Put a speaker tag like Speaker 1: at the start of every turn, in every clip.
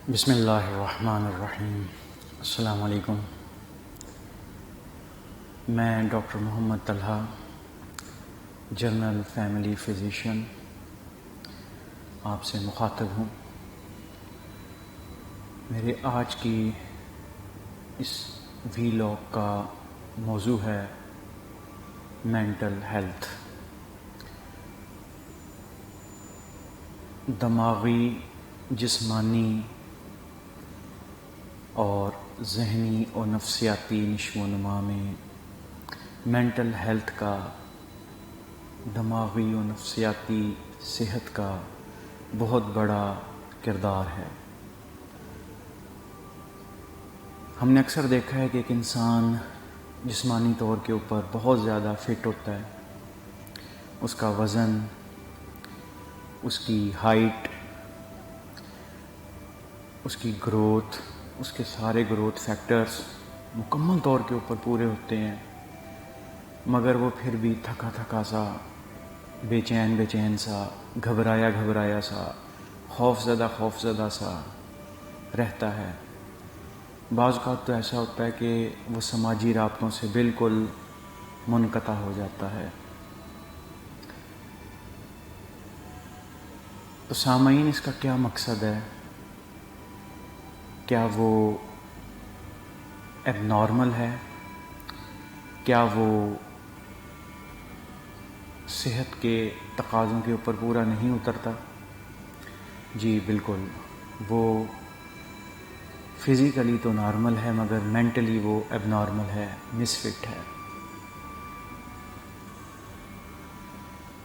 Speaker 1: بسم اللہ الرحمن الرحیم۔ السلام علیکم۔ میں ڈاکٹر محمد طلحہ، جنرل فیملی فزیشین، آپ سے مخاطب ہوں۔ میرے آج کی اس ویلاگ کا موضوع ہے مینٹل ہیلتھ، دماغی، جسمانی اور ذہنی اور نفسیاتی نشو و نما میں مینٹل ہیلتھ کا، دماغی و نفسیاتی صحت کا بہت بڑا کردار ہے۔ ہم نے اکثر دیکھا ہے کہ ایک انسان جسمانی طور کے اوپر بہت زیادہ فٹ ہوتا ہے، اس کا وزن، اس کی ہائٹ، اس کی گروتھ، اس کے سارے گروتھ فیکٹرز مکمل طور کے اوپر پورے ہوتے ہیں، مگر وہ پھر بھی تھکا تھکا سا، بے چین سا، گھبرایا سا، خوف زدہ سا رہتا ہے۔ بعض اوقات تو ایسا ہوتا ہے کہ وہ سماجی رابطوں سے بالکل منقطع ہو جاتا ہے۔ تو سامعین، اس کا کیا مقصد ہے؟ کیا وہ ایب نارمل ہے؟ کیا وہ صحت کے تقاضوں کے اوپر پورا نہیں اترتا؟ جی بالکل، وہ فزیکلی تو نارمل ہے مگر مینٹلی وہ ایب نارمل ہے، مس فٹ ہے۔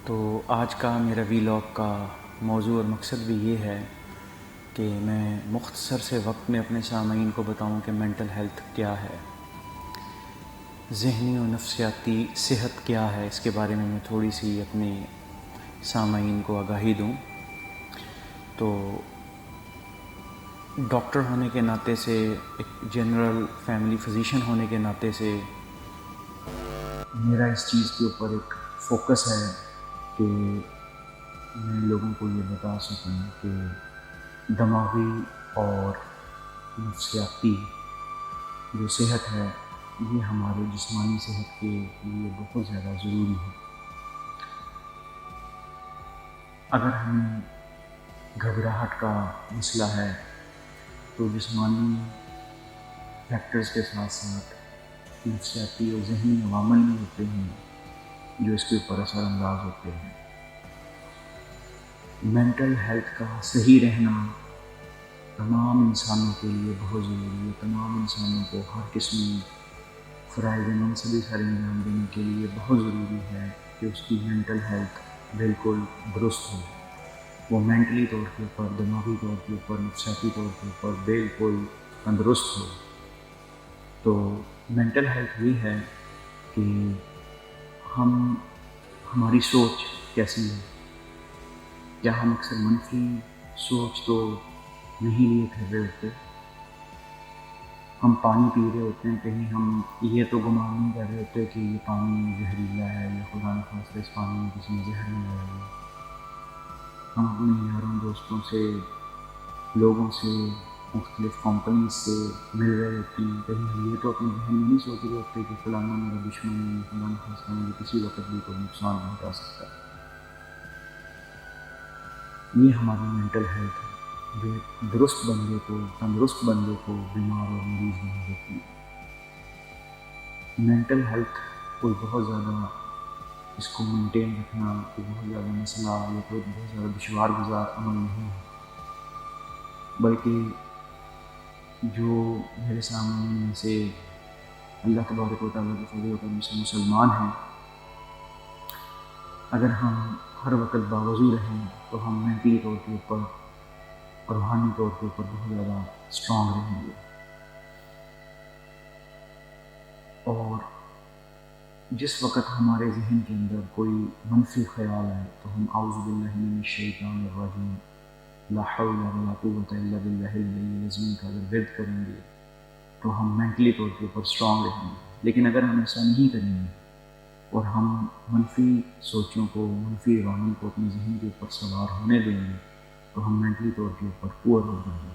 Speaker 1: تو آج کا میرا ویلاگ کا موضوع اور مقصد بھی یہ ہے کہ میں مختصر سے وقت میں اپنے سامعین کو بتاؤں کہ مینٹل ہیلتھ کیا ہے، ذہنی و نفسیاتی صحت کیا ہے، اس کے بارے میں تھوڑی سی اپنے سامعین کو آگاہی دوں۔ تو ڈاکٹر ہونے کے ناطے سے، ایک جنرل فیملی فزیشین ہونے کے ناطے سے میرا اس چیز کے اوپر ایک فوکس ہے کہ میں لوگوں کو یہ بتا سکوں کہ دماغی اور نفسیاتی جو صحت ہے یہ ہمارے جسمانی صحت کے لیے بہت زیادہ ضروری ہے۔ اگر ہمیں گھبراہٹ کا مسئلہ ہے تو جسمانی فیکٹرز کے ساتھ ساتھ نفسیاتی اور ذہنی عوامل بھی ہوتے ہیں جو اس کے اوپر اثر انداز ہوتے ہیں۔ مینٹل ہیلتھ کا صحیح رہنا تمام انسانوں کے لیے بہت ضروری ہے۔ تمام انسانوں کو ہر قسمی فرائض منصبی سر انجام دینے کے لیے بہت ضروری ہے کہ اس کی مینٹل ہیلتھ بالکل درست ہو، وہ مینٹلی طور کے اوپر، دماغی طور کے اوپر، نفسیاتی طور کے اوپر بالکل تندرست ہو۔ تو مینٹل ہیلتھ یہ ہے کہ ہماری سوچ کیسی ہے، کیا ہم اکثر منفی سوچ تو نہیں لیے پھر رہے ہوتے؟ ہم پانی پی رہے ہوتے ہیں، کہیں ہم یہ تو گمان نہیں کر رہے ہوتے کہ یہ پانی زہریلا ہے یا خدا نخواستہ اس پانی میں کسی نے زہر نہیں ڈالا ہے۔ ہم اپنے یاروں دوستوں سے، لوگوں سے، مختلف کمپنیز سے مل رہے ہوتے ہیں، کہیں ہم یہ تو اپنے ذہن میں نہیں سوچ رہے ہوتے کہ فلانا میرا دشمن ہے، خدا نخواستہ مجھے کسی وقت بھی کوئی نقصان پہنچا سکتا ہے۔ یہ ہماری مینٹل ہیلتھ ہے جو درست بندے کو، تندرست بندے کو بیمار اور مریض نہیں دیتی۔ مینٹل ہیلتھ کوئی بہت زیادہ اس کو مینٹین رکھنا کوئی بہت زیادہ مسئلہ یا کوئی بہت زیادہ دشوار گزار عمل نہیں ہے، بلکہ جو میرے سامنے میں سے اللہ تبارک و تعالیٰ کے فضل و کرم سے مسلمان ہیں، اگر ہم ہر وقت باوضو رہیں تو ہم مینٹلی طور کے اوپر اور روحانی طور کے اوپر بہت زیادہ اسٹرانگ رہیں گے۔ اور جس وقت ہمارے ذہن کے اندر کوئی منفی خیال ہے تو ہم اعوذ باللہ من الشیطان الرجیم، لا حول ولا قوة الا باللہ العلی العظیم کا اگر ورد کریں گے تو ہم مینٹلی طور کے اوپر اسٹرانگ رہیں گے۔ لیکن اگر ہم ایسا نہیں کریں گے اور ہم منفی سوچوں کو، منفی عوامل کو اپنے ذہن کے اوپر سوار ہونے دیں گے تو ہم مینٹلی طور کے اوپر پور ہو جائیں گے۔